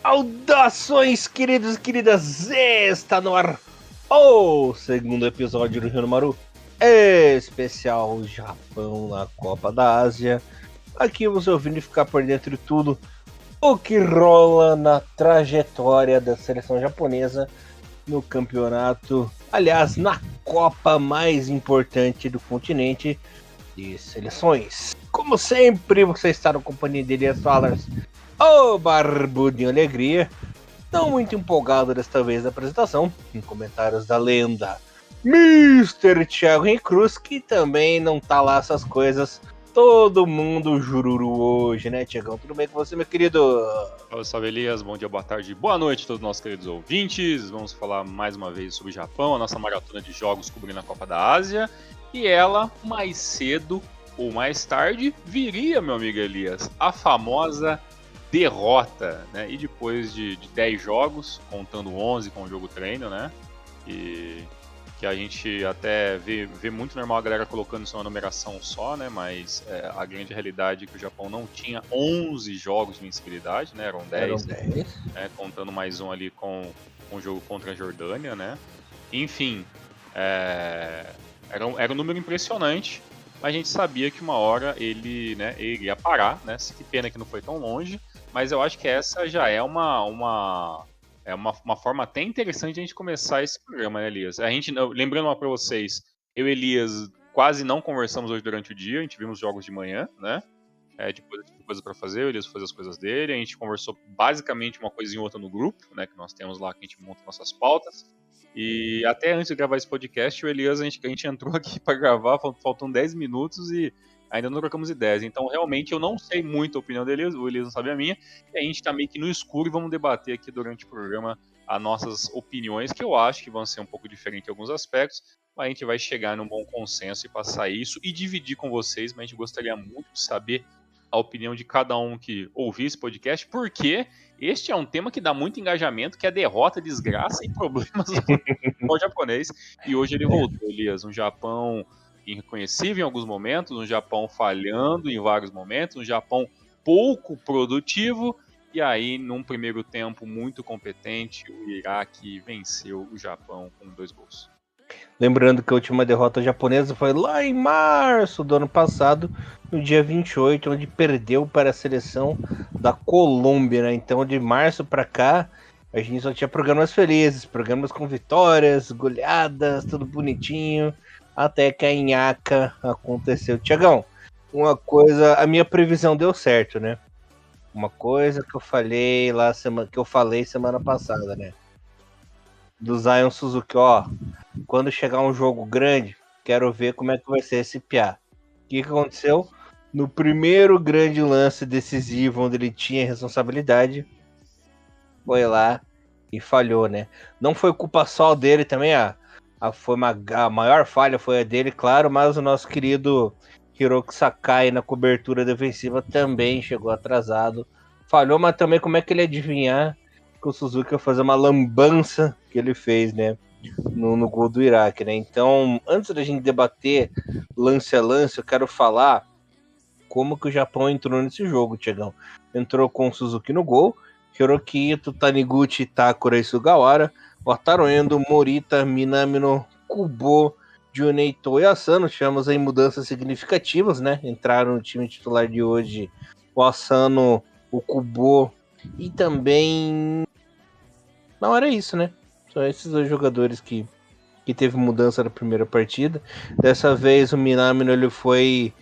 Saudações, queridos e queridas! Está no ar o segundo episódio do Rio Maru, especial Japão na Copa da Ásia. Aqui você ouvindo ficar por dentro de tudo o que rola na trajetória da seleção japonesa no campeonato, aliás, na Copa mais importante do continente de seleções. Como sempre, você está na companhia de Elias Fallers, o Barbudinho Alegria, não muito empolgado desta vez da apresentação, em comentários da lenda Mr. Thiago Henrique Cruz, que também não tá lá essas coisas, todo mundo jururu hoje, né, Thiagão? Tudo bem com você, meu querido? Salve, Elias, bom dia, boa tarde, boa noite a todos os nossos queridos ouvintes. Vamos falar mais uma vez sobre o Japão, a nossa maratona de jogos cobrindo a Copa da Ásia, e ela, mais cedo ou mais tarde, viria, meu amigo Elias, a famosa derrota, né? E depois de 10 jogos, contando 11 com o jogo treino, né? E que a gente até vê muito normal a galera colocando isso numa numeração só, né? Mas a grande realidade é que o Japão não tinha 11 jogos de invencibilidade, né? Eram 10, né? Contando mais um ali com o jogo contra a Jordânia, né? Enfim, era um número impressionante, mas a gente sabia que uma hora ele ia parar, né? Que pena que não foi tão longe. Mas eu acho que essa já é uma forma até interessante de a gente começar esse programa, né, Elias? Lembrando para vocês, eu e Elias quase não conversamos hoje durante o dia, a gente vimos jogos de manhã, né? Depois tinha coisa para fazer, o Elias foi fazer as coisas dele, a gente conversou basicamente uma coisinha ou outra no grupo, né? Que nós temos lá, que a gente monta nossas pautas. E até antes de gravar esse podcast, o Elias, a gente entrou aqui para gravar, faltam 10 minutos e ainda não trocamos ideias. Então, realmente, eu não sei muito a opinião dele, o Elias não sabe a minha. E a gente tá meio que no escuro e vamos debater aqui durante o programa as nossas opiniões, que eu acho que vão ser um pouco diferentes em alguns aspectos, mas a gente vai chegar num bom consenso e passar isso e dividir com vocês, mas a gente gostaria muito de saber a opinião de cada um que ouvir esse podcast, porque este é um tema que dá muito engajamento, que é derrota, desgraça e problemas do futebol japonês. E hoje ele voltou, Elias, um Japão irreconhecível em alguns momentos, um Japão falhando em vários momentos, um Japão pouco produtivo, e aí, num primeiro tempo muito competente, o Iraque venceu o Japão com 2 gols. Lembrando que a última derrota japonesa foi lá em março do ano passado, no dia 28, onde perdeu para a seleção da Colômbia, né? Então, de março para cá, a gente só tinha programas felizes, programas com vitórias, goleadas, tudo bonitinho, até que a nhaca aconteceu. Tiagão, uma coisa, a minha previsão deu certo, né? Uma coisa que eu falei lá, que eu falei semana passada, né? Do Zion Suzuki, ó, quando chegar um jogo grande, quero ver como é que vai ser esse piá. O que aconteceu? No primeiro grande lance decisivo, onde ele tinha responsabilidade, foi lá e falhou, né? Não foi culpa só dele também, a maior falha foi a dele, claro, mas o nosso querido Hiroki Sakai na cobertura defensiva também chegou atrasado. Falhou, mas também como é que ele ia adivinhar que o Suzuki ia fazer uma lambança que ele fez, né? No gol do Iraque, né? Então, antes da gente debater lance a lance, eu quero falar como que o Japão entrou nesse jogo, Tiagão. Entrou com o Suzuki no gol, Hiroki Ito, Taniguchi, Takura e Sugawara, Wataru Endo, Morita, Minamino, Kubo, Junei e Asano. Tivemos aí mudanças significativas, né? Entraram no time titular de hoje o Asano, o Kubo e também... Não, era isso, né? São esses dois jogadores que teve mudança na primeira partida. Dessa vez o Minamino ele foi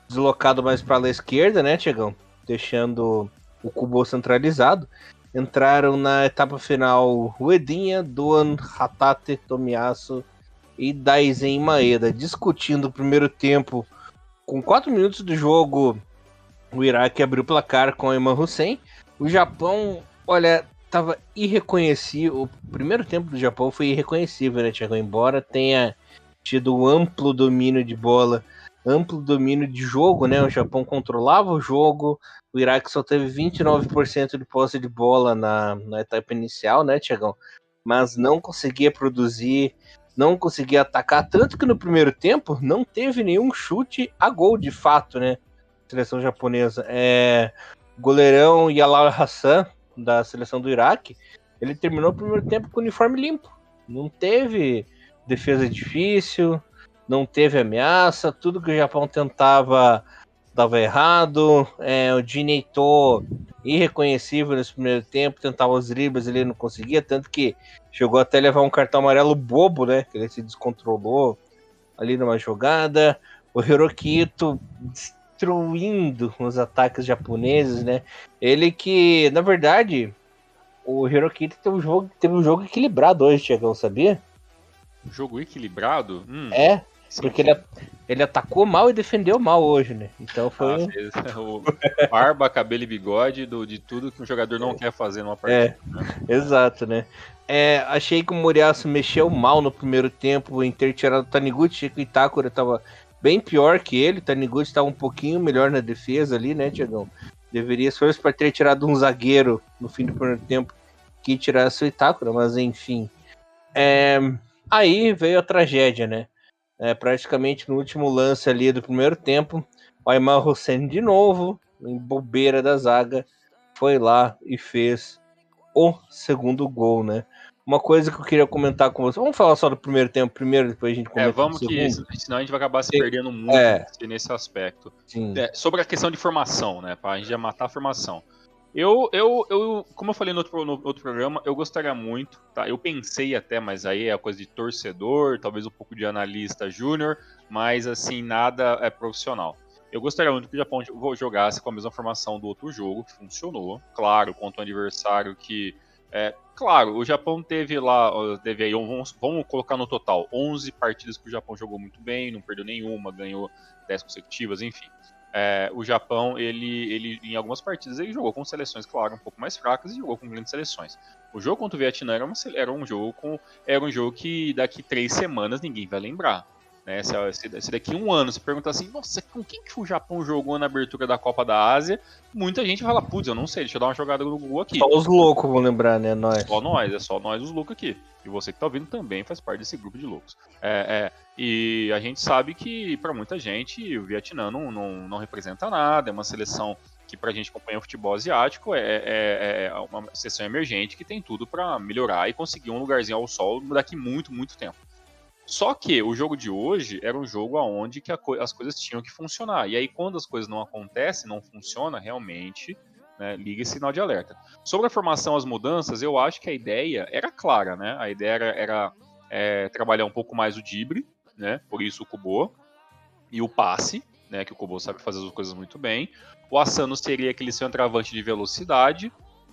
deslocado mais para a esquerda, né, Tiagão? Deixando o Kubo centralizado. Entraram na etapa final Uedinha, Doan, Hatate, Tomiyasu e Daisen Maeda, discutindo o primeiro tempo. Com 4 minutos do jogo, o Iraque abriu o placar com Eman Hussein. O Japão, olha, tava irreconhecível. O primeiro tempo do Japão foi irreconhecível, né, Thiago? Embora tenha tido amplo domínio de bola, amplo domínio de jogo, né? O Japão controlava o jogo, o Iraque só teve 29% de posse de bola na etapa inicial, né, Thiago? Mas não conseguia produzir, não conseguia atacar, tanto que no primeiro tempo não teve nenhum chute a gol de fato, né? Seleção japonesa. Goleirão Yalaura Hassan da seleção do Iraque, ele terminou o primeiro tempo com o uniforme limpo. Não teve defesa difícil, não teve ameaça, tudo que o Japão tentava dava errado. O Dineito irreconhecível nesse primeiro tempo, tentava os dribles, ele não conseguia, tanto que chegou até a levar um cartão amarelo bobo, né? Que ele se descontrolou ali numa jogada. O Hiroki Ito destruindo os ataques japoneses, né? Ele que, na verdade, o Hiroki Ito teve um jogo equilibrado hoje, Tiagão, sabia? Jogo equilibrado? Porque ele atacou mal e defendeu mal hoje, né? Então foi. Fez o barba, cabelo e bigode de tudo que um jogador não quer fazer numa partida. Né? Exato, né? Achei que o Moriaço mexeu mal no primeiro tempo em ter tirado o Taniguchi. Achei que o Itakura tava bem pior que ele. O Taniguchi estava um pouquinho melhor na defesa ali, né, Tiagão? Deveria ser para ter tirado um zagueiro no fim do primeiro tempo que tirasse o Itakura, mas enfim. Aí veio a tragédia, né? Praticamente no último lance ali do primeiro tempo, o Aymar Hussein de novo, em bobeira da zaga, foi lá e fez o segundo gol, né? Uma coisa que eu queria comentar com você. Vamos falar só do primeiro tempo primeiro, depois a gente comenta vamos do segundo? senão a gente vai acabar se perdendo muito nesse aspecto. Sim. Sobre a questão de formação, né? Pra gente já matar a formação. Como eu falei no outro programa, eu gostaria muito, tá? Eu pensei até, mas aí é a coisa de torcedor, talvez um pouco de analista júnior, mas assim, nada é profissional. Eu gostaria muito que o Japão jogasse com a mesma formação do outro jogo, que funcionou, claro, contra um adversário que... claro, o Japão teve aí, vamos colocar no total, 11 partidas que o Japão jogou muito bem, não perdeu nenhuma, ganhou 10 consecutivas, enfim. O Japão, ele em algumas partidas, ele jogou com seleções, claro, um pouco mais fracas e jogou com grandes seleções. O jogo contra o Vietnã era um jogo que daqui 3 semanas ninguém vai lembrar. Né? Se daqui 1 ano você perguntar assim, nossa, com quem que o Japão jogou na abertura da Copa da Ásia? Muita gente fala, putz, eu não sei, deixa eu dar uma jogada no Google aqui. Só os loucos vão lembrar, né? Nós. Só nós os loucos aqui. E você que tá ouvindo também faz parte desse grupo de loucos. E a gente sabe que, para muita gente, o Vietnã não representa nada, é uma seleção que, pra gente acompanhar o futebol asiático, é uma seleção emergente que tem tudo para melhorar e conseguir um lugarzinho ao sol daqui muito, muito tempo. Só que o jogo de hoje era um jogo onde que as coisas tinham que funcionar. E aí, quando as coisas não acontecem, não funciona realmente, né, liga esse sinal de alerta. Sobre a formação, as mudanças, eu acho que a ideia era clara, né? A ideia era trabalhar um pouco mais o drible, né? Por isso o Kubo e o passe, né? Que o Kubo sabe fazer as coisas muito bem. O Asano seria aquele centroavante de velocidade,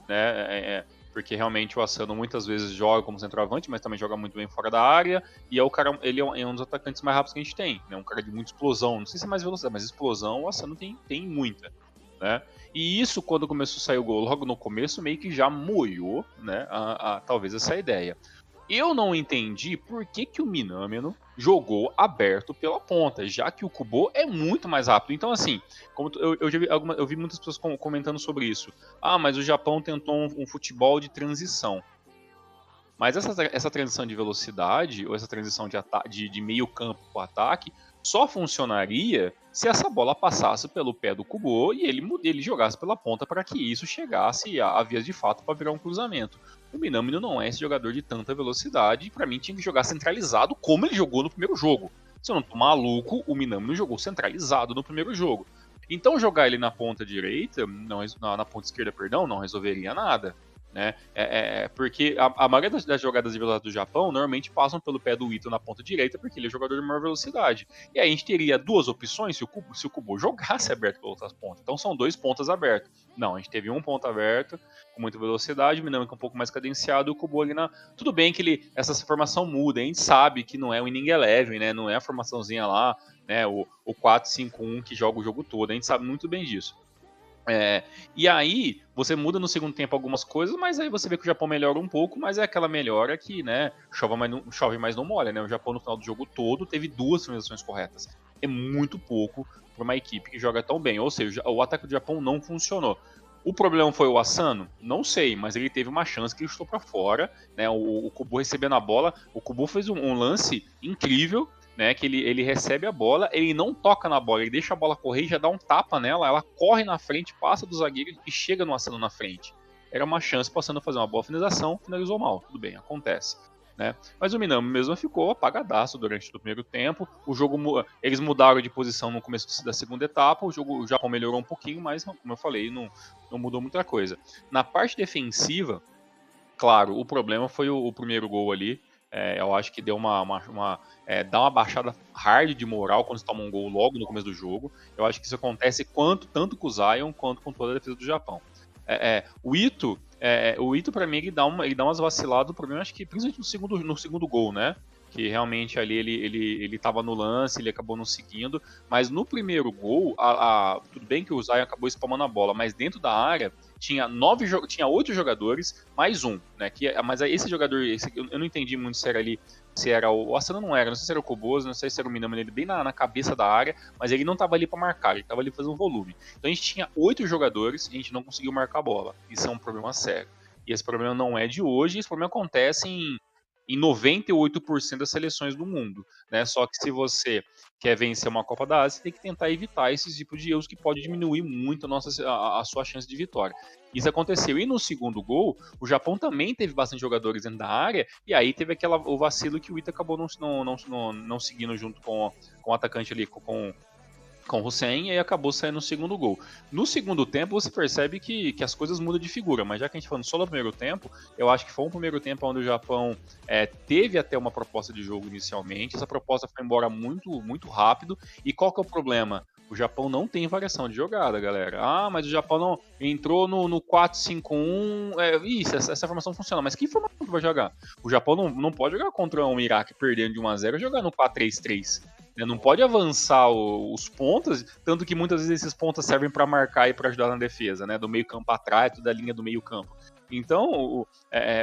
né? Porque realmente o Asano muitas vezes joga como centroavante, mas também joga muito bem fora da área. E ele é um dos atacantes mais rápidos que a gente tem, né? Um cara de muita explosão. Não sei se é mais velocidade, mas explosão o Asano tem muita, né? E isso, quando começou a sair o gol logo no começo, meio que já moiou, né? Talvez essa ideia. Eu não entendi por que o Minamino jogou aberto pela ponta, já que o Kubo é muito mais rápido. Então, assim, como eu vi muitas pessoas comentando sobre isso. Mas o Japão tentou um futebol de transição. Mas essa transição de velocidade, ou essa transição de meio campo para o ataque, só funcionaria se essa bola passasse pelo pé do Kubo e ele jogasse pela ponta para que isso chegasse a vias de fato para virar um cruzamento. O Minamino não é esse jogador de tanta velocidade e para mim tinha que jogar centralizado como ele jogou no primeiro jogo. Se eu não tô maluco, o Minamino jogou centralizado no primeiro jogo. Então jogar ele na ponta direita, na ponta esquerda, perdão, não resolveria nada. Né? Porque a maioria das jogadas de velocidade do Japão normalmente passam pelo pé do Ito na ponta direita, porque ele é jogador de maior velocidade. E aí a gente teria duas opções se o Kubo jogasse aberto pelas outras pontas. Então são 2 pontas abertos. Não, a gente teve um ponto aberto com muita velocidade, o Minamino um pouco mais cadenciado e o Kubo ali na. Tudo bem que essa formação muda, a gente sabe que não é o Inning Eleven, né? Não é a formaçãozinha lá, né? O 4-5-1 que joga o jogo todo, a gente sabe muito bem disso. E aí, você muda no segundo tempo algumas coisas, mas aí você vê que o Japão melhora um pouco, mas é aquela melhora que, né, chove mais não molha, né? O Japão no final do jogo todo teve 2 finalizações corretas. É muito pouco para uma equipe que joga tão bem, ou seja, o ataque do Japão não funcionou. O problema foi o Asano? Não sei, mas ele teve uma chance que ele chutou para fora, né? O Kubo recebendo a bola, o Kubo fez um lance incrível, né, que ele recebe a bola, ele não toca na bola, ele deixa a bola correr e já dá um tapa nela, ela corre na frente, passa do zagueiro e chega no Asano na frente. era uma chance passando a fazer uma boa finalização, finalizou mal, tudo bem, acontece. Né? Mas o Minami mesmo ficou apagadaço durante o primeiro tempo. O jogo, eles mudaram de posição no começo da segunda etapa. O Japão melhorou um pouquinho, mas como eu falei, não mudou muita coisa. Na parte defensiva, claro, o problema foi o primeiro gol ali. Eu acho que deu dá uma baixada hard de moral quando você toma um gol logo no começo do jogo. Eu acho que isso acontece tanto com o Zion quanto com toda a defesa do Japão. O Ito, pra mim, ele dá umas vaciladas. O problema, acho que principalmente no segundo gol, né? Que realmente ali ele tava no lance, ele acabou não seguindo. Mas no primeiro gol, tudo bem que o Zion acabou spamando a bola, mas dentro da área tinha 8 jogadores, mais um, né? Mas esse jogador, eu não entendi muito se era o Asano, não sei se era o Kobozo, não sei se era o Minami, ele bem na cabeça da área, mas ele não tava ali para marcar, ele tava ali fazendo volume. Então a gente tinha 8 jogadores e a gente não conseguiu marcar a bola. Isso é um problema sério. E esse problema não é de hoje, esse problema acontece em 98% das seleções do mundo, né? Só que se você quer vencer uma Copa da Ásia, você tem que tentar evitar esse tipo de erros que pode diminuir muito a sua chance de vitória. Isso aconteceu. E no segundo gol, o Japão também teve bastante jogadores dentro da área, e aí teve o vacilo que o Ita acabou não seguindo junto com o atacante ali, com o Hussein, e aí acabou saindo o segundo gol. No segundo tempo, você percebe que as coisas mudam de figura, mas já que a gente falando só do primeiro tempo, eu acho que foi um primeiro tempo onde o Japão teve até uma proposta de jogo inicialmente, essa proposta foi embora muito, muito rápido, e qual que é o problema? O Japão não tem variação de jogada, galera. Ah, mas o Japão não entrou no 4-5-1. Isso, essa formação funciona. Mas que formação que vai jogar? O Japão não pode jogar contra um Iraque perdendo de 1-0 e jogar no 4-3-3. Não pode avançar os pontas, tanto que muitas vezes esses pontas servem para marcar e para ajudar na defesa, né? Do meio campo atrás, da linha do meio campo. Então,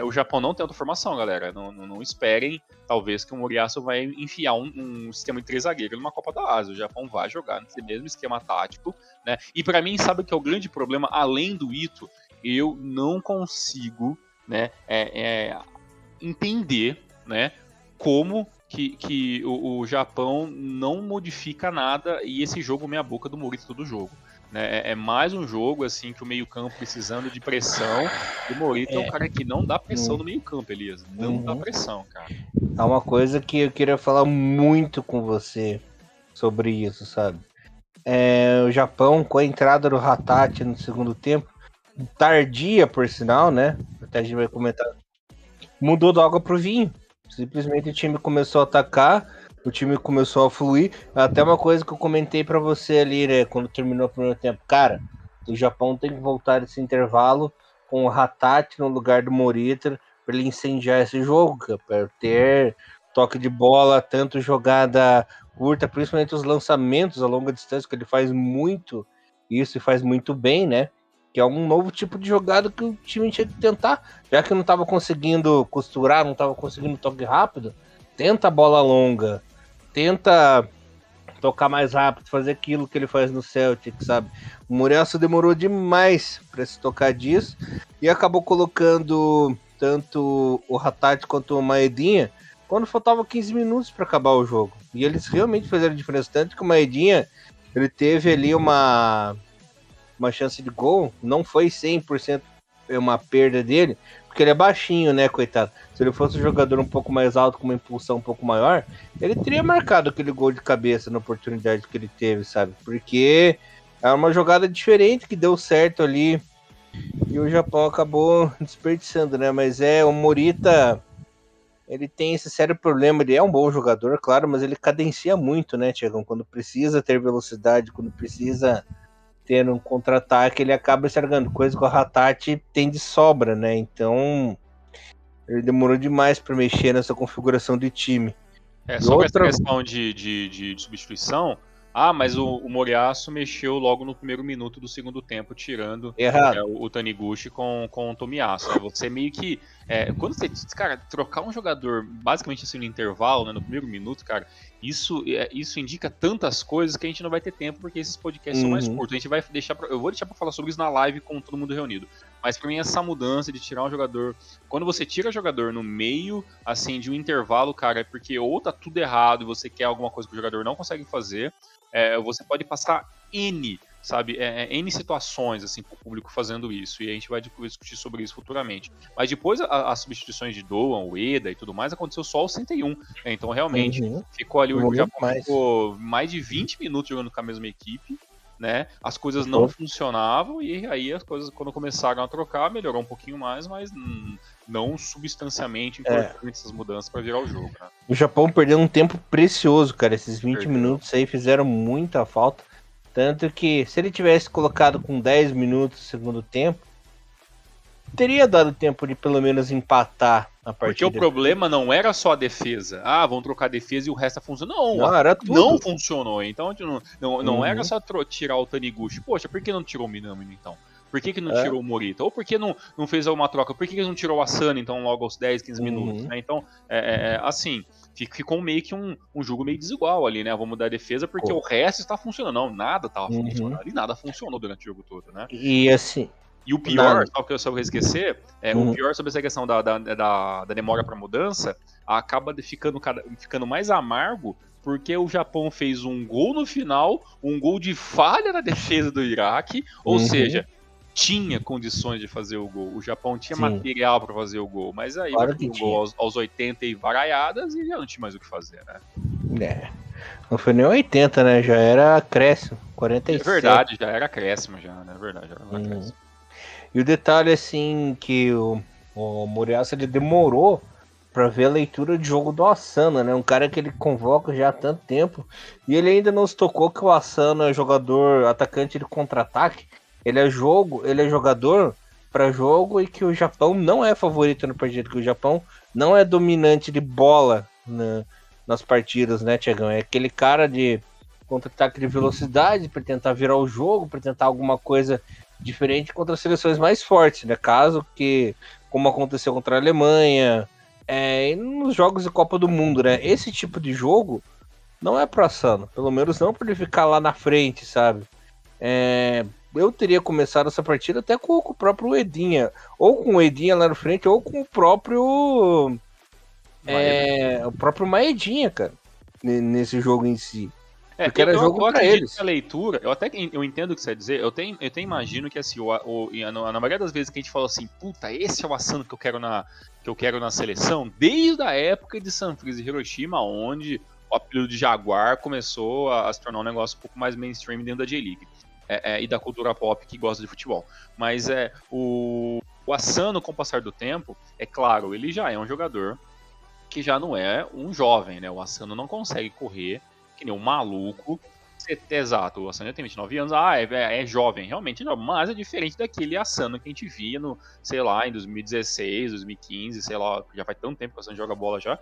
o Japão não tem outra formação, galera. Não esperem, talvez, que o Moriyasu vai enfiar um sistema de 3 zagueiros numa Copa da Ásia. O Japão vai jogar nesse mesmo esquema tático, né? E para mim, sabe o que é o grande problema? Além do Ito, eu não consigo, né, entender, né, como que o Japão não modifica nada e esse jogo meia boca do Morita todo jogo. Né? É mais um jogo assim que o meio-campo precisando de pressão. E o Morita é um cara que não dá pressão no meio-campo, Elias. Não dá pressão, cara. É uma coisa que eu queria falar muito com você sobre isso, sabe? O Japão, com a entrada do Hatate no segundo tempo, tardia por sinal, né? Até a gente vai comentar. Mudou da água pro vinho. Simplesmente o time começou a atacar, o time começou a fluir. Até uma coisa que eu comentei para você ali, né, quando terminou o primeiro tempo. Cara, o Japão tem que voltar esse intervalo com o Hatate no lugar do Morita para ele incendiar esse jogo, para ter toque de bola, tanto jogada curta, principalmente os lançamentos a longa distância, que ele faz muito isso e faz muito bem, né? Que é um novo tipo de jogada que o time tinha que tentar, já que não estava conseguindo costurar, não estava conseguindo toque rápido, tenta a bola longa, tenta tocar mais rápido, fazer aquilo que ele faz no Celtic, sabe? O Muriaço demorou demais para se tocar disso e acabou colocando tanto o Hatate quanto o Maedinha quando faltava 15 minutos para acabar o jogo. E eles realmente fizeram diferença, tanto que o Maedinha ele teve ali uma chance de gol, não foi 100% uma perda dele, porque ele é baixinho, né, coitado. Se ele fosse um jogador um pouco mais alto, com uma impulsão um pouco maior, ele teria marcado aquele gol de cabeça na oportunidade que ele teve, sabe? Porque é uma jogada diferente que deu certo ali e o Japão acabou desperdiçando, né? Mas o Morita, ele tem esse sério problema, ele é um bom jogador, claro, mas ele cadencia muito, né, Tiagão? Quando precisa ter velocidade, quando precisa tendo um contra-ataque, ele acaba estragando, coisa que o Hatate tem de sobra, né? Então, ele demorou demais para mexer nessa configuração de time. Sobre essa questão de substituição, mas o Moriyasu mexeu logo no primeiro minuto do segundo tempo, tirando o Taniguchi com o Tomiyasu. Né? Você meio que. Quando você, cara, trocar um jogador basicamente assim no intervalo, né, no primeiro minuto, cara, isso indica tantas coisas que a gente não vai ter tempo, porque esses podcasts são mais curtos. A gente vai eu vou deixar pra falar sobre isso na live com todo mundo reunido. Mas pra mim, essa mudança de tirar um jogador. Quando você tira jogador no meio, assim, de um intervalo, cara, é porque ou tá tudo errado e você quer alguma coisa que o jogador não consegue fazer. Você pode passar N sabe, N situações, assim, pro público fazendo isso, e a gente vai discutir sobre isso futuramente. Mas depois as substituições de Doan, Ueda e tudo mais, aconteceu só aos 61, né? Então, realmente, ficou ali, o Japão ficou mais de 20 minutos jogando com a mesma equipe, né? As coisas não funcionavam, e aí as coisas, quando começaram a trocar, melhorou um pouquinho mais, mas não substancialmente importante essas mudanças para virar o jogo, né? O Japão perdeu um tempo precioso, cara. Esses 20 minutos aí fizeram muita falta. Tanto que, se ele tivesse colocado com 10 minutos no segundo tempo, teria dado tempo de pelo menos empatar a partida. Porque o problema não era só a defesa. Ah, vão trocar a defesa e o resto funcionou. Não, era tudo. Não funcionou. Então, não era só tirar o Taniguchi. Poxa, por que não tirou o Minamino, então? Por que não tirou o Morita? Ou por que não fez uma troca? Por que não tirou o Asano, então, logo aos 10, 15 minutos? Né? Então, assim, ficou meio que um jogo meio desigual ali, né? Vamos mudar a defesa porque o resto está funcionando. Não, nada estava funcionando. E nada funcionou durante o jogo todo, né? E assim... E o pior, só que eu só vou esquecer, o pior sobre essa questão da demora para mudança, acaba ficando mais amargo, porque o Japão fez um gol no final, um gol de falha na defesa do Iraque, ou seja, tinha condições de fazer o gol. O Japão tinha material para fazer o gol, mas aí vai fazer o gol aos 80 e varaiadas e já não tinha mais o que fazer, né? Não foi nem 80, né? Já era acréscimo, 47. É verdade, já era acréscimo já, né? É verdade, já era acréscimo. E o detalhe, assim, que o Moriyasu, ele demorou pra ver a leitura de jogo do Asano, né? Um cara que ele convoca já há tanto tempo. E ele ainda não se tocou que o Asano é jogador, atacante de contra-ataque. Ele é jogador para jogo, e que o Japão não é favorito no partido, que o Japão não é dominante de bola nas partidas, né, Tiagão? É aquele cara de contra-ataque de velocidade para tentar virar o jogo, para tentar alguma coisa diferente contra as seleções mais fortes, né? Caso que, como aconteceu contra a Alemanha, e nos jogos de Copa do Mundo, né? Esse tipo de jogo não é pro Asano, pelo menos não para ele ficar lá na frente, sabe? Eu teria começado essa partida até com o próprio Edinha, ou com o Edinha lá na frente, ou com o próprio Maedinha, cara, nesse jogo em si. Porque era jogo pra eles. A leitura, eu entendo o que você quer dizer, eu até imagino que assim, na maioria das vezes que a gente fala assim, puta, esse é o Asano que eu quero na seleção, desde a época de Sanfrecce e Hiroshima, onde o apelido de Jaguar começou a se tornar um negócio um pouco mais mainstream dentro da J-League. E da cultura pop que gosta de futebol. Mas o Asano, com o passar do tempo, é claro, ele já é um jogador que já não é um jovem, né? O Asano não consegue correr que nem um maluco. Exato, o Asano já tem 29 anos, é jovem, realmente é jovem, mas é diferente daquele Asano que a gente via sei lá, em 2016, 2015, sei lá, já faz tanto tempo que o Asano joga bola já,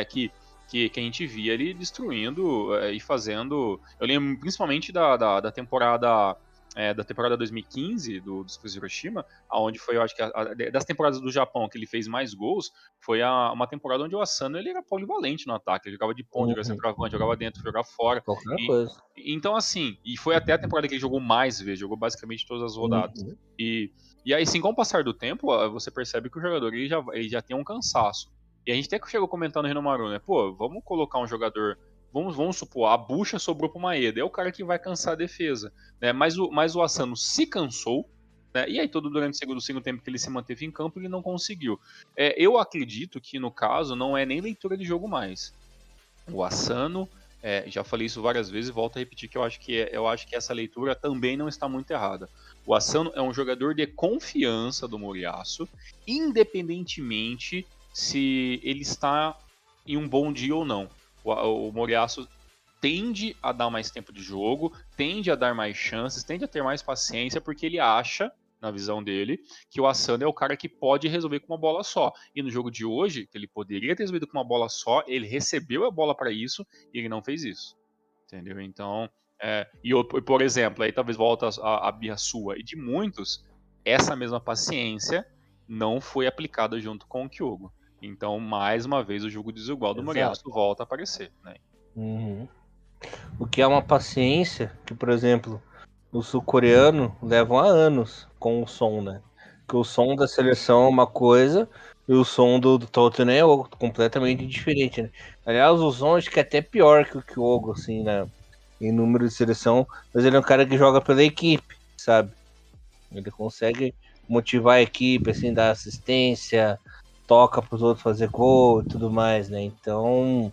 que a gente via ele destruindo e fazendo. Eu lembro principalmente da temporada. Da temporada 2015 do Sanfrecce Hiroshima, onde foi, eu acho que das temporadas do Japão que ele fez mais gols, foi uma temporada onde o Asano ele era polivalente no ataque, ele jogava de ponta, jogava centroavante, jogava dentro, jogava fora. Qualquer coisa. Então, assim, e foi até a temporada que ele jogou mais vezes, jogou basicamente todas as rodadas. E aí, sim, com o passar do tempo, você percebe que o jogador ele já tem um cansaço. E a gente até chegou comentando no Renomaru, né? Pô, vamos colocar um jogador. Vamos supor, a bucha sobrou pro Maeda. É o cara que vai cansar a defesa. Né? Mas o Asano se cansou. Né? E aí, durante o segundo tempo que ele se manteve em campo, ele não conseguiu. Eu acredito que, no caso, não é nem leitura de jogo mais. O Asano, já falei isso várias vezes e volto a repetir que eu acho que essa leitura também não está muito errada. O Asano é um jogador de confiança do Moriyasu, independentemente se ele está em um bom dia ou não. O Moriyasu tende a dar mais tempo de jogo, tende a dar mais chances, tende a ter mais paciência, porque ele acha, na visão dele, que o Asano é o cara que pode resolver com uma bola só. E no jogo de hoje, que ele poderia ter resolvido com uma bola só, ele recebeu a bola para isso e ele não fez isso. Entendeu? Então, por exemplo, aí talvez volta a birra sua e de muitos, essa mesma paciência não foi aplicada junto com o Kyogo. Então, mais uma vez, o jogo desigual do Moriyasu volta a aparecer. Né? O que é uma paciência que, por exemplo, o sul-coreano levam há anos com o som, né? Que o som da seleção é uma coisa e o som do Tottenham é outro, completamente diferente, né? Aliás, o som acho que é até pior que o Kyogo, assim, né? em número de seleção, mas ele é um cara que joga pela equipe, sabe? Ele consegue motivar a equipe, assim, dar assistência, toca para os outros fazer gol e tudo mais, né? Então,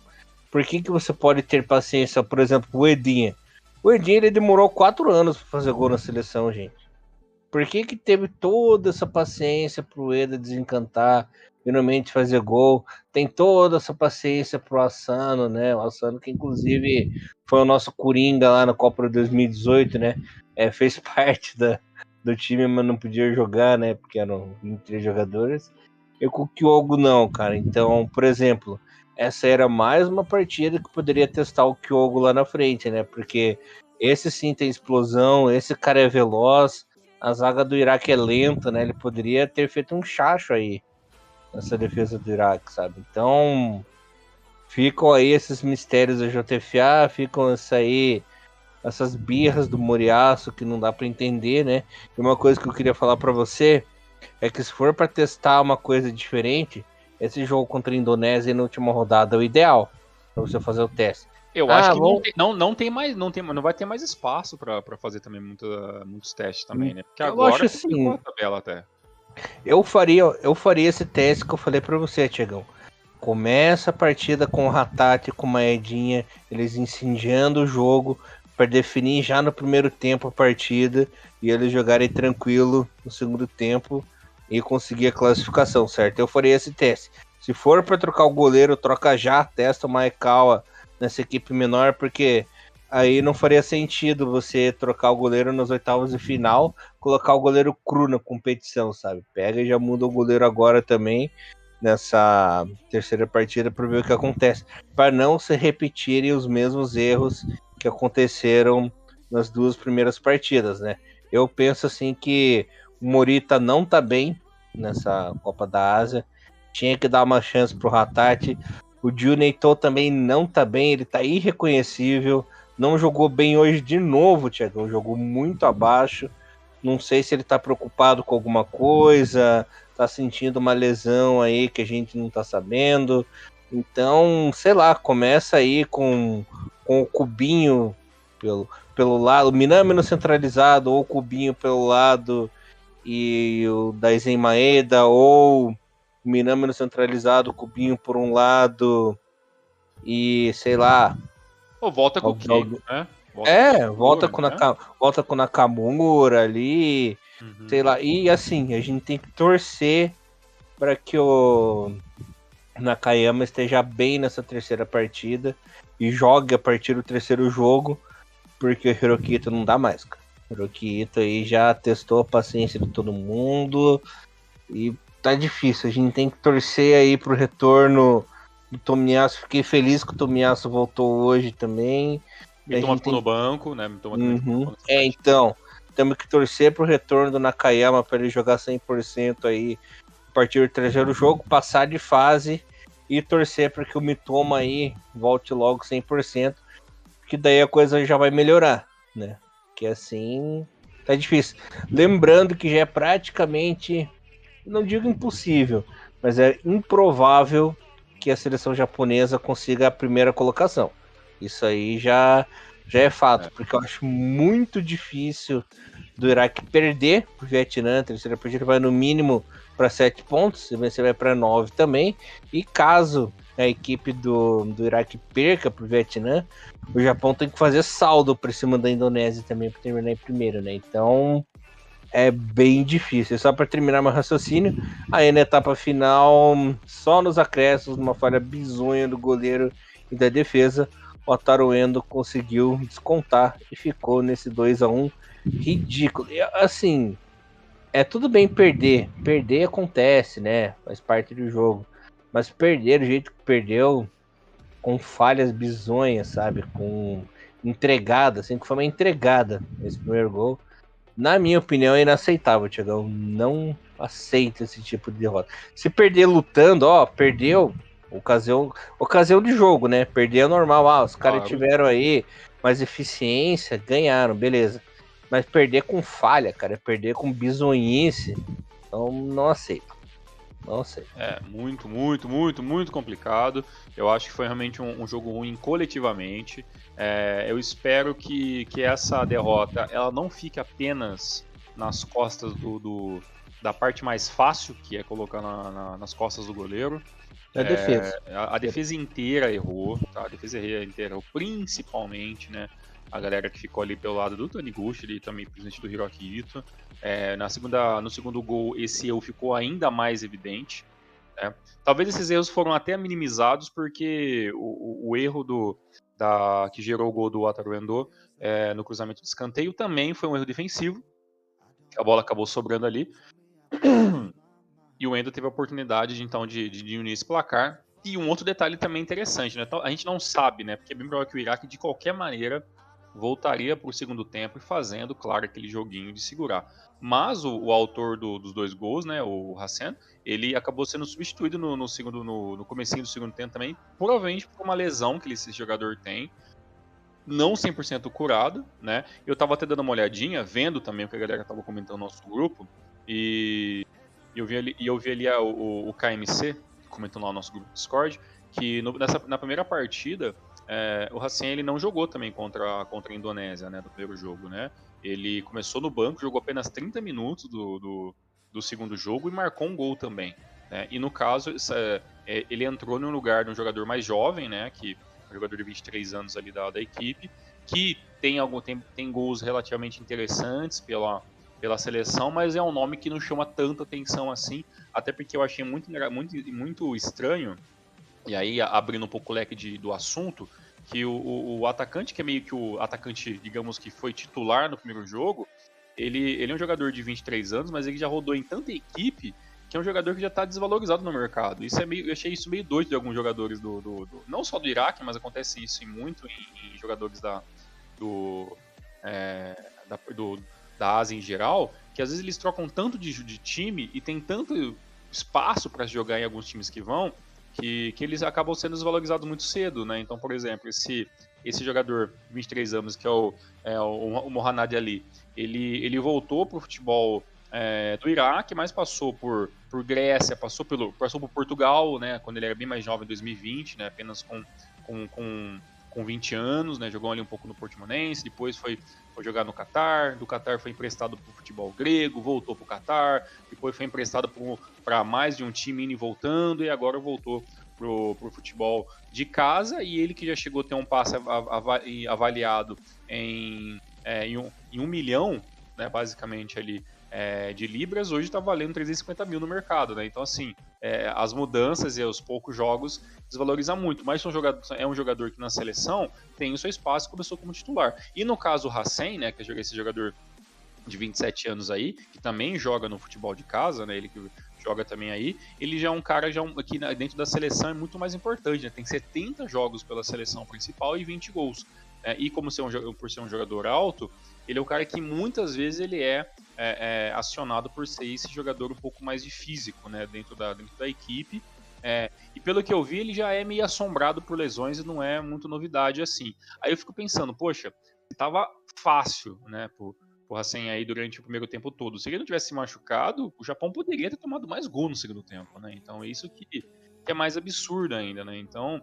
por que você pode ter paciência, por exemplo, o Edinha? O Edinha, ele demorou 4 anos para fazer gol na seleção, gente. Por que teve toda essa paciência pro Eder desencantar, finalmente fazer gol? Tem toda essa paciência pro Assano, né? O Assano que inclusive foi o nosso Coringa lá na Copa de 2018, né? Fez parte do time, mas não podia jogar, né? Porque eram 23 jogadores. E com o Kyogo não, cara. Então, por exemplo, essa era mais uma partida que poderia testar o Kyogo lá na frente, né? Porque esse sim tem explosão, esse cara é veloz, a zaga do Iraque é lenta, né? Ele poderia ter feito um chacho aí nessa defesa do Iraque, sabe? Então, ficam aí esses mistérios da JFA, ficam essas birras do Moriaço que não dá para entender, né? E uma coisa que eu queria falar para você é que se for para testar uma coisa diferente, esse jogo contra a Indonésia na última rodada é o ideal para você fazer o teste. Eu acho que não tem mais, não vai ter mais espaço para fazer também muitos testes também, né? Porque Eu acho agora complicou assim, a tabela até. eu faria esse teste que eu falei para você, Tiagão. Começa a partida com o Ratat e com o Maedinha, eles incendiando o jogo para definir já no primeiro tempo a partida e eles jogarem tranquilo no segundo tempo e conseguir a classificação, certo? Eu faria esse teste. Se for para trocar o goleiro, troca já, testa o Maekawa nessa equipe menor, porque aí não faria sentido você trocar o goleiro nas oitavas de final, colocar o goleiro cru na competição, sabe? Pega e já muda o goleiro agora também nessa terceira partida para ver o que acontece, para não se repetirem os mesmos erros que aconteceram nas duas primeiras partidas, né? Eu penso assim que o Morita não tá bem nessa Copa da Ásia, tinha que dar uma chance pro Hatate. O Juneito também não tá bem, ele tá irreconhecível, não jogou bem hoje de novo, Thiago, jogou muito abaixo. Não sei se ele tá preocupado com alguma coisa, tá sentindo uma lesão aí que a gente não tá sabendo. Então, sei lá, começa aí com o Cubinho pelo lado, o Minami no centralizado, ou o Cubinho pelo lado e o Daisen Maeda, ou o Minami no centralizado, o Cubinho por um lado e sei lá. Ou volta com o Kiko, né? Volta com o Nakamura ali, sei lá. E assim, a gente tem que torcer para que o Nakayama esteja bem nessa terceira partida e jogue a partir do terceiro jogo, porque o Hirokito não dá mais, cara. O Hirokito aí já testou a paciência de todo mundo e tá difícil. A gente tem que torcer aí pro retorno do Tomiyasu. Fiquei feliz que o Tomiyasu voltou hoje também. Mitoma ficou no banco, né? Mitoma também ficou nessa partida. Então, temos que torcer pro retorno do Nakayama para ele jogar 100% aí a partir do terceiro jogo, passar de fase e torcer para que o Mitoma aí volte logo 100%, que daí a coisa já vai melhorar, né? Que assim tá difícil. Lembrando que já é praticamente, não digo impossível, mas é improvável que a seleção japonesa consiga a primeira colocação. Isso aí já é fato, porque eu acho muito difícil do Iraque perder pro Vietnã. A terceira partida vai no mínimo para 7 pontos, se vencer vai para 9 também. E caso a equipe do Iraque perca pro Vietnã, o Japão tem que fazer saldo por cima da Indonésia também para terminar em primeiro, né? Então é bem difícil. Só para terminar meu raciocínio, aí na etapa final, só nos acréscimos, uma falha bizonha do goleiro e da defesa, o Wataru Endo conseguiu descontar e ficou nesse 2-1 ridículo. E, assim, é tudo bem perder. Perder acontece, né? Faz parte do jogo. Mas perder do jeito que perdeu, com falhas bizonhas, sabe? Com entregada, assim, que foi uma entregada esse primeiro gol. Na minha opinião, é inaceitável, Tiagão. Não aceito esse tipo de derrota. Se perder lutando, ó, perdeu. Ocasião de jogo, né? Perder é normal. Ah, os caras tiveram aí mais eficiência, ganharam, beleza. Mas perder com falha, cara, perder com bizonhice, então não aceito. Não sei. Muito, muito, muito, muito complicado. Eu acho que foi realmente um jogo ruim coletivamente. Eu espero que essa derrota ela não fique apenas nas costas da parte mais fácil, que é colocar nas costas do goleiro. É defesa. A defesa inteira errou, tá? A defesa inteira errou, principalmente, né? A galera que ficou ali pelo lado do Taniguchi e também principalmente do Hiroki Ito. No segundo gol, esse erro ficou ainda mais evidente. Né? Talvez esses erros foram até minimizados porque o erro que gerou o gol do Wataru Endo no cruzamento de escanteio também foi um erro defensivo. A bola acabou sobrando ali. E o Endo teve a oportunidade de unir esse placar. E um outro detalhe também interessante, né? A gente não sabe, né? Porque é bem provável que o Iraque, de qualquer maneira, voltaria para o segundo tempo e fazendo, claro, aquele joguinho de segurar. Mas o autor dos dois gols, né, o Hassan, ele acabou sendo substituído no comecinho do segundo tempo também, provavelmente por uma lesão que esse jogador tem, não 100% curado, né? Eu tava até dando uma olhadinha, vendo também o que a galera tava comentando no nosso grupo, e eu vi ali o KMC comentando lá no nosso grupo do Discord, que na primeira partida, o Hassan ele não jogou também contra a Indonésia, né, do primeiro jogo, né? Ele começou no banco, jogou apenas 30 minutos do segundo jogo e marcou um gol também. Né? E no caso, ele entrou no lugar de um jogador mais jovem, né, que um jogador de 23 anos ali da equipe, que tem gols relativamente interessantes pela seleção, mas é um nome que não chama tanta atenção assim, até porque eu achei muito estranho, e aí abrindo um pouco o leque do assunto, que o atacante, que é meio que o atacante, digamos que foi titular no primeiro jogo, ele é um jogador de 23 anos, mas ele já rodou em tanta equipe que é um jogador que já está desvalorizado no mercado. Eu achei isso meio doido de alguns jogadores não só do Iraque, mas acontece isso muito em jogadores do, é, da, do, da Ásia em geral, que às vezes eles trocam tanto de time e tem tanto espaço para jogar em alguns times que vão, que eles acabam sendo desvalorizados muito cedo, né? Então, por exemplo, esse jogador de 23 anos, que é o Mohamed Ali, ele voltou para o futebol do Iraque, mas passou por Grécia, passou por Portugal, né? Quando ele era bem mais jovem, em 2020, né? Apenas com 20 anos, né? Jogou ali um pouco no Portimonense, depois foi jogar no Catar, do Catar foi emprestado para o futebol grego, voltou para o Catar, depois foi emprestado para mais de um time indo e voltando, e agora voltou pro futebol de casa, e ele que já chegou a ter um passe avaliado em 1 milhão, né, basicamente ali, de libras, hoje está valendo 350 mil no mercado, né? Então, assim, as mudanças e os poucos jogos desvalorizam muito, mas é um jogador que na seleção tem o seu espaço e começou como titular. E no caso o Hassan, né, que é esse jogador de 27 anos aí, que também joga no futebol de casa, né, ele que joga também aí, ele já é um cara que dentro da seleção é muito mais importante, né, tem 70 jogos pela seleção principal e 20 gols. E como por ser um jogador alto, ele é o cara que muitas vezes ele acionado por ser esse jogador um pouco mais de físico, né, dentro da equipe. E pelo que eu vi, ele já é meio assombrado por lesões e não é muito novidade assim. Aí eu fico pensando, poxa, tava fácil, né, pro Hassan aí durante o primeiro tempo todo. Se ele não tivesse se machucado, o Japão poderia ter tomado mais gol no segundo tempo, né? Então é isso que é mais absurdo ainda, né? Então,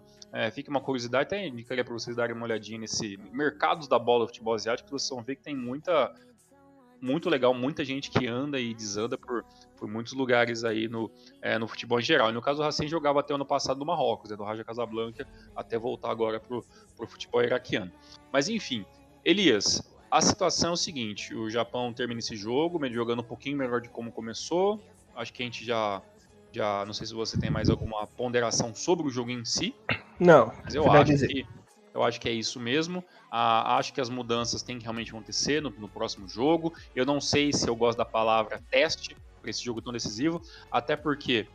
fica uma curiosidade, até indicaria para vocês darem uma olhadinha nesse mercados da bola do futebol asiático, que vocês vão ver que tem muito legal, muita gente que anda e desanda por muitos lugares aí no futebol em geral. E no caso, o Hassan jogava até o ano passado no Marrocos, né, do Raja Casablanca, até voltar agora pro futebol iraquiano. Mas enfim, Elias, a situação é o seguinte, o Japão termina esse jogo, jogando um pouquinho melhor de como começou. Acho que a gente já não sei se você tem mais alguma ponderação sobre o jogo em si, Não, mas finalizei. eu acho que é isso mesmo. Acho que as mudanças têm que realmente acontecer no próximo jogo. Eu não sei se eu gosto da palavra teste para esse jogo tão decisivo, até porque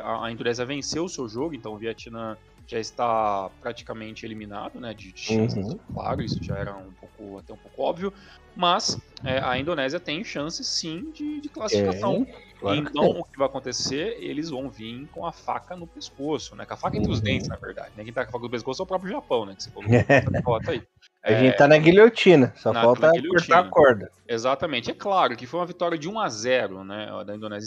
a Indonésia venceu o seu jogo, então o Vietnã já está praticamente eliminado, né, de chances, claro, isso já era até um pouco óbvio, mas a Indonésia tem chances sim de classificação. Claro que Então, tem. o que vai acontecer? Eles vão vir com a faca no pescoço, né? Com a faca entre os dentes, na verdade. Né? Quem tá com a faca no pescoço é o próprio Japão, né? Que você colocou nessa cota aí. A gente tá na guilhotina, só falta Na cortar a guilhotina. corda. Exatamente. É claro que foi uma vitória de 1-0, né? Da Indonésia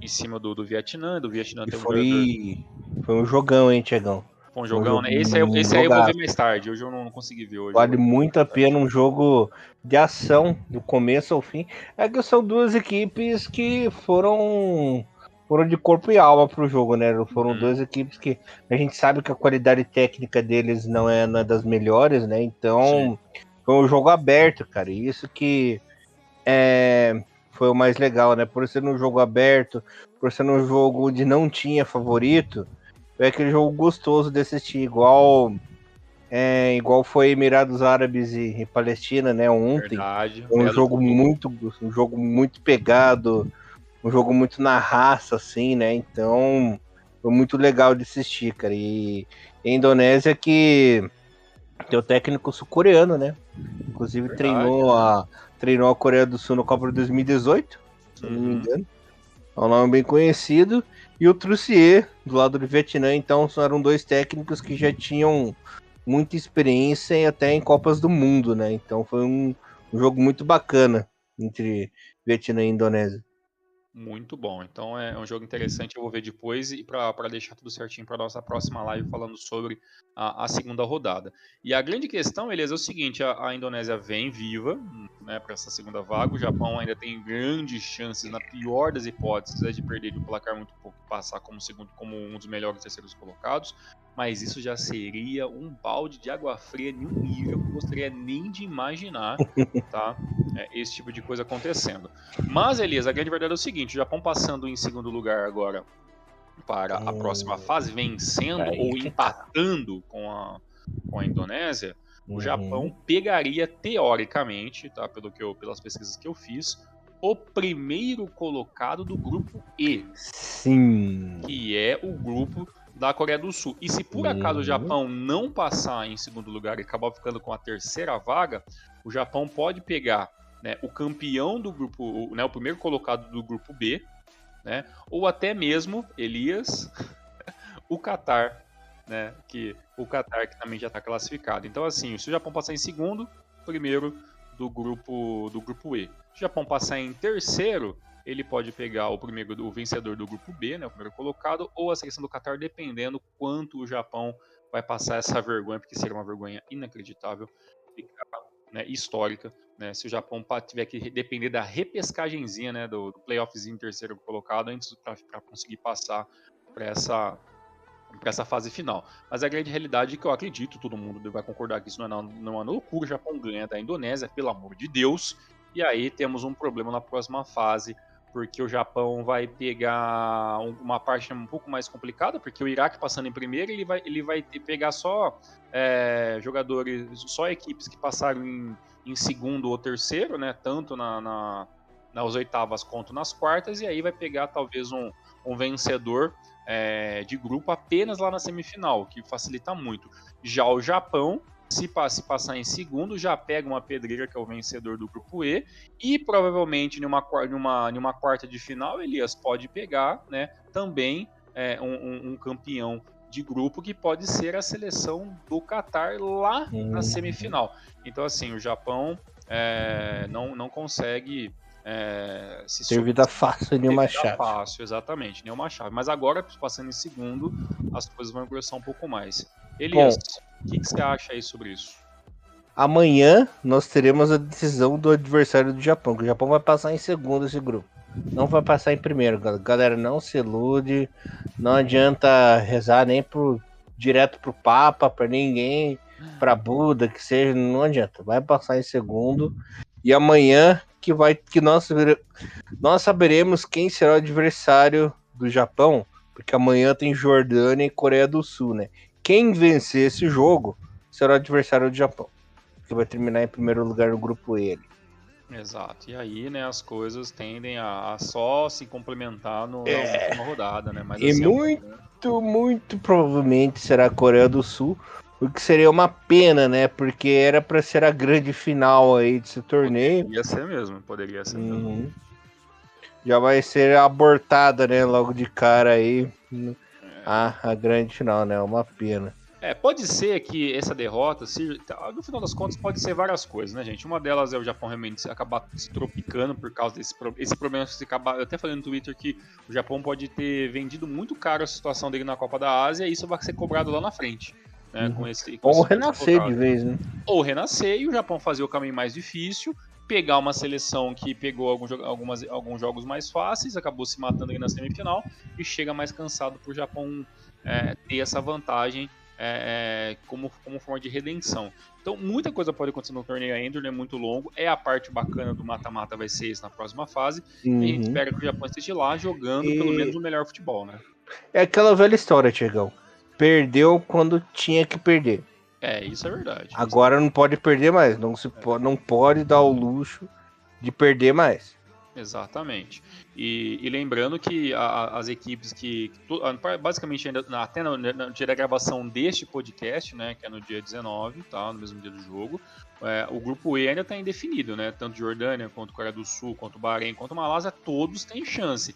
em cima do Vietnã. Do Vietnã E tem um jogador. foi um jogão, hein, Tiagão? Foi um Foi um jogão, jogo, né? um Esse aí eu vou ver jogaço. mais tarde. Hoje eu não consegui ver. Hoje eu Vale vou ver muito mais a tarde. pena um jogo de ação, do começo ao fim. É que são duas equipes que foram de corpo e alma pro jogo, né? Foram duas equipes que a gente sabe que a qualidade técnica deles não é das melhores, né? Sim. Então, foi um jogo aberto, cara. E isso que foi o mais legal, né? Por ser um jogo aberto, por ser um jogo onde não tinha favorito, foi aquele jogo gostoso de assistir, igual foi Emirados Árabes e Palestina, né? Ontem. Verdade. Foi Belo jogo. um jogo muito pegado, um jogo muito na raça, assim, né? Então, foi muito legal de assistir, cara. E a Indonésia que tem o técnico sul-coreano, né? Inclusive Verdade. treinou a Coreia do Sul no Copa de 2018, se eu não me Uhum. engano. É um nome bem conhecido. E o Trussier, do lado do Vietnã, então eram dois técnicos que já tinham muita experiência e até em Copas do Mundo, né? Então foi um jogo muito bacana entre Vietnã e Indonésia. Muito bom. Então é um jogo interessante, eu vou ver depois e para deixar tudo certinho para nossa próxima live falando sobre a segunda rodada. E a grande questão, Elias, é o seguinte: a Indonésia vem viva, né, para essa segunda vaga. O Japão ainda tem grandes chances, na pior das hipóteses, de perder de um placar muito pouco e passar como um dos melhores terceiros colocados. Mas isso já seria um balde de água fria em um nível que eu gostaria nem de imaginar, tá? Esse tipo de coisa acontecendo. Mas, Elias, a grande verdade é o seguinte: o Japão passando em segundo lugar agora para a próxima fase, vencendo Aí ou que tá. empatando com a Indonésia, o Japão Uhum. pegaria, teoricamente, tá, pelas pesquisas que eu fiz, o primeiro colocado do grupo E, Sim. que é o grupo da Coreia do Sul. E se por acaso o Uhum. Japão não passar em segundo lugar e acabar ficando com a terceira vaga, o Japão pode pegar, né, o campeão do grupo, né, o primeiro colocado do grupo B, né, ou até mesmo, Elias, o Catar, né, o Catar que também já está classificado. Então, assim, se o Japão passar em segundo, primeiro do grupo E. Se o Japão passar em terceiro, ele pode pegar o vencedor do grupo B, né, o primeiro colocado, ou a seleção do Catar, dependendo quanto o Japão vai passar essa vergonha, porque seria uma vergonha inacreditável, né, histórica, né, se o Japão tiver que depender da repescagenzinha, né, do playoffzinho terceiro colocado antes para conseguir passar para essa fase final. Mas a grande realidade é que eu acredito, todo mundo vai concordar que isso não é uma loucura, o Japão ganha da Indonésia, pelo amor de Deus, e aí temos um problema na próxima fase, porque o Japão vai pegar uma parte um pouco mais complicada, porque o Iraque passando em primeiro, ele vai pegar só jogadores, só equipes que passaram em segundo ou terceiro, né, tanto nas oitavas quanto nas quartas, e aí vai pegar talvez um vencedor de grupo apenas lá na semifinal, que facilita muito. Já o Japão, se passar em segundo, já pega uma pedreira, que é o vencedor do grupo E, e provavelmente numa quarta de final, Elias pode pegar, né, também um campeão de grupo, que pode ser a seleção do Catar lá na semifinal. Então, assim, o Japão não consegue se Ter vida fácil de ter uma vida chave. fácil, exatamente, nenhuma chave. Mas agora, passando em segundo, as coisas vão engrossar um pouco mais. Elias, Bom, o que você acha aí sobre isso? amanhã nós teremos a decisão do adversário do Japão, que o Japão vai passar em segundo esse grupo. Não vai passar em primeiro, galera. Não se ilude. Não adianta rezar nem direto pro Papa, para ninguém, para Buda, que seja. Não adianta. Vai passar em segundo. E amanhã que nós saberemos quem será o adversário do Japão, porque amanhã tem Jordânia e Coreia do Sul, né? Quem vencer esse jogo será o adversário do Japão, que vai terminar em primeiro lugar no grupo E. Exato. E aí, né, as coisas tendem a só se complementar na É, última rodada, né? Mas e assim, muito provavelmente será a Coreia do Sul, o que seria uma pena, né? Porque era para ser a grande final aí desse torneio. poderia ser mesmo, poderia ser mesmo. Uhum. Já vai ser abortada, né? Logo de cara aí. É, A grande final, né? Uma pena. pode ser que essa derrota, no final das contas, pode ser várias coisas, né, gente? Uma delas é o Japão realmente acabar se tropicando por causa esse problema. Se acabar, eu até falei no Twitter que o Japão pode ter vendido muito caro a situação dele na Copa da Ásia e isso vai ser cobrado lá na frente, né, Uhum. com Ou esse terceiro renascer de colocado. vez, né? Ou renascer e o Japão fazer o caminho mais difícil, pegar uma seleção que pegou alguns jogos mais fáceis, acabou se matando ali na semifinal e chega mais cansado para o Japão ter essa vantagem como forma de redenção. Então, muita coisa pode acontecer no torneio ainda, ele é muito longo. É a parte bacana do mata-mata, vai ser isso na próxima fase. E a gente Uhum. espera que o Japão esteja lá jogando pelo menos E o melhor futebol, né? é aquela velha história, Tiagão. Perdeu quando tinha que perder. Isso é verdade. Agora não pode perder mais. Não pode dar o luxo de perder mais. Exatamente. E lembrando que as equipes basicamente ainda até no dia da gravação deste podcast, né, que é no dia 19, tá, no mesmo dia do jogo, o grupo E ainda está indefinido, né? Tanto Jordânia quanto Coreia do Sul, quanto Bahrein, quanto Malásia, todos têm chance.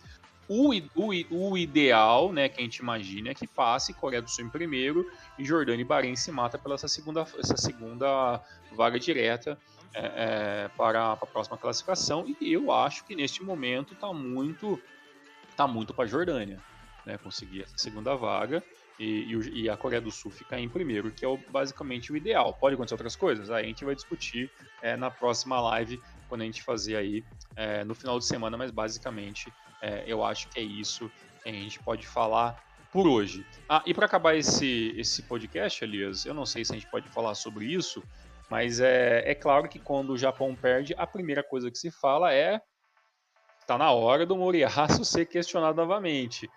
O ideal, né, que a gente imagina é que passe Coreia do Sul em primeiro e Jordânia e Bahrein se mata pela essa segunda vaga direta para a próxima classificação. E eu acho que neste momento tá muito para a Jordânia, né, conseguir essa segunda vaga e a Coreia do Sul ficar em primeiro, que é basicamente o ideal. Pode acontecer outras coisas? Aí a gente vai discutir na próxima live, quando a gente fazer aí no final de semana, mas basicamente eu acho que é isso que a gente pode falar por hoje. E para acabar esse podcast, Elias, eu não sei se a gente pode falar sobre isso, mas é claro que quando o Japão perde, a primeira coisa que se fala tá na hora do Moriyasu ser questionado novamente.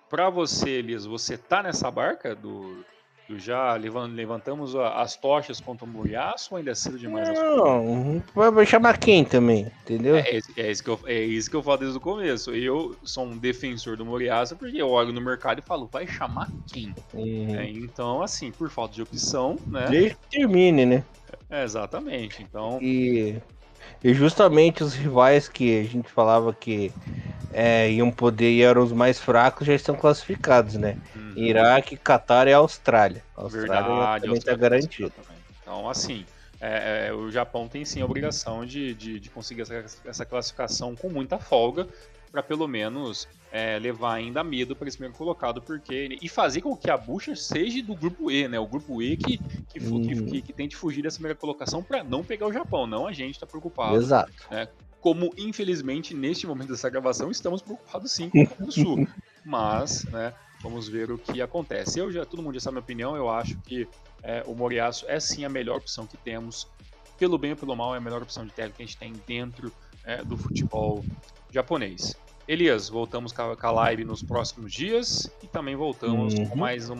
Para você, Elias, você tá nessa barca do já levantamos as tochas contra o Moriyasu ou ainda é cedo demais na sua opinião? Não, vai chamar quem também, entendeu? É isso que eu falo desde o começo. Eu sou um defensor do Moriyasu porque eu olho no mercado e falo, vai chamar quem? Uhum. Então, assim, por falta de opção, né? Desde que termine, né? Exatamente. Então, E, e justamente os rivais que a gente falava que iam poder e eram os mais fracos já estão classificados, né? Iraque, Catar e Austrália. A Austrália já verdade, a também está Austrália tá classificada garantida. também. Então, assim, o Japão tem sim a obrigação de conseguir essa classificação com muita folga, para pelo menos levar ainda medo para esse primeiro colocado, e fazer com que a bucha seja do grupo E, né? O grupo E Uhum. que tente fugir dessa primeira colocação para não pegar o Japão, não a gente está preocupado, Exato. né? Como infelizmente neste momento dessa gravação estamos preocupados sim com a Coreia do Sul, mas, né? Vamos ver o que acontece. Todo mundo já sabe a minha opinião. Eu acho que o Moriyasu é sim a melhor opção que temos. Pelo bem ou pelo mal, é a melhor opção de técnico que a gente tem dentro do futebol japonês. Elias, voltamos com a live nos próximos dias e também voltamos com Uhum. mais um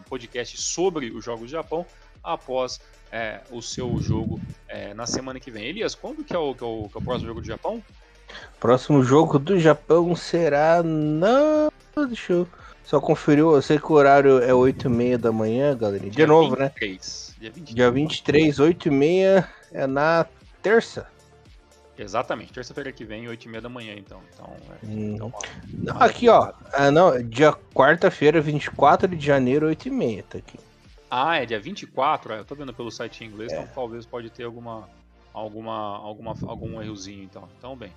podcast sobre os jogos do Japão após o seu jogo na semana que vem. Elias, quando que é o próximo jogo do Japão? Próximo jogo do Japão será. Não. Deixa eu só conferir. Eu sei que o horário é 8h30 da manhã, galera. De Dia novo, né? 23. Dia Dia 23. 23, 8h30 é na terça. Exatamente, terça-feira que vem, 8h30 da manhã, então. Então Uhum. Não, uma aqui, ó. madrugada. Não, dia quarta-feira, 24 de janeiro, 8h30. Tá aqui. É dia 24? Eu tô vendo pelo site em inglês, então É, talvez pode ter algum errozinho, então. Então, bem.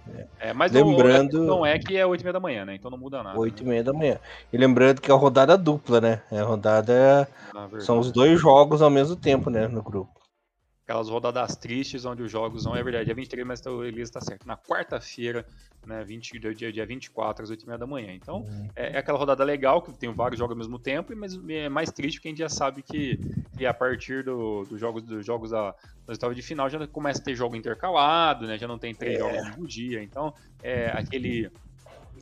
Mas a lembrando, questão é que é 8h30 da manhã, né? Então não muda nada, né? 8h30 da manhã. E lembrando que é a rodada dupla, né? É a rodada. Na São os verdade. dois jogos ao mesmo tempo, né? No grupo. Aquelas rodadas tristes onde os jogos não é verdade. Dia 23, mas o Elias está certo. Na quarta-feira, né, dia 24, às 8h30 da manhã. Então, é aquela rodada legal, que tem vários jogos ao mesmo tempo, mas é mais triste porque a gente já sabe que a partir dos jogos das oitavas de final já começa a ter jogo intercalado, né? Já não tem 3 jogos no mesmo dia. Então, aquele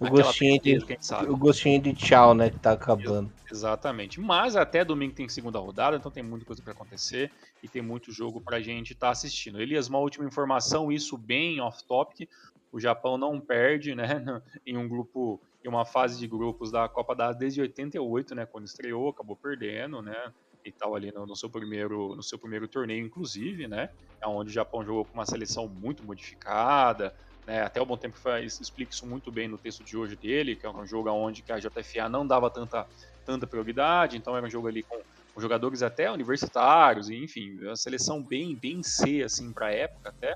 aquela tristeza, quem sabe. O gostinho de tchau, né, que tá acabando. Exatamente. Mas até domingo tem segunda rodada, então tem muita coisa para acontecer e tem muito jogo pra gente estar assistindo. Elias, uma última informação, isso bem off-topic. O Japão não perde, né, em um grupo, em uma fase de grupos da Copa da Ásia desde 88, né, quando estreou, acabou perdendo, né, e tal ali no seu primeiro torneio, inclusive, né, é onde o Japão jogou com uma seleção muito modificada, né, até o Bom Tempo explica isso muito bem no texto de hoje dele, que é um jogo onde a JFA não dava tanta prioridade, então era um jogo ali com jogadores até universitários, e, enfim, uma seleção bem C, assim, para a época até.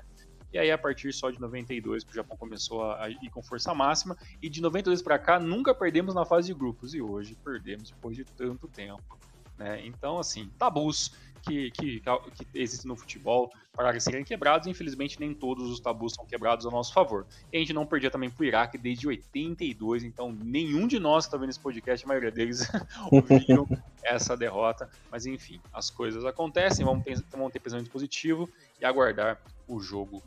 E aí, a partir só de 92, que o Japão começou a ir com força máxima, e de 92 para cá, nunca perdemos na fase de grupos, e hoje perdemos depois de tanto tempo. Né? Então, assim, tabus que existem no futebol para serem quebrados, infelizmente nem todos os tabus são quebrados a nosso favor. E a gente não perdia também pro Iraque desde 82, então nenhum de nós que está vendo esse podcast, a maioria deles ouviram essa derrota, mas enfim, as coisas acontecem, vamos ter pensamento positivo e aguardar o jogo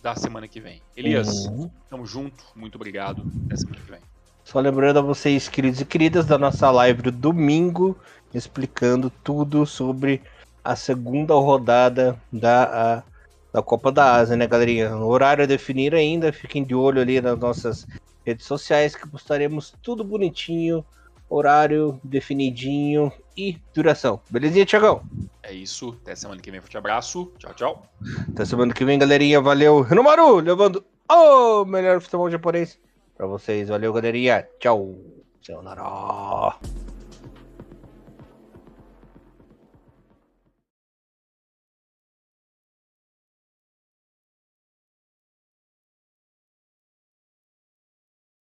da semana que vem. Elias, tamo junto, muito obrigado, até semana que vem. Só lembrando a vocês, queridos e queridas, da nossa live do domingo, explicando tudo sobre a segunda rodada da Copa da Ásia, né, galerinha? O horário a definir ainda, fiquem de olho ali nas nossas redes sociais, que postaremos tudo bonitinho, horário definidinho e duração. Belezinha, Thiagão? É isso, até semana que vem, forte abraço, tchau, tchau. Até semana que vem, galerinha, valeu. Renomaru, levando o melhor futebol japonês pra vocês. Valeu, galerinha. Tchau. Sayonara.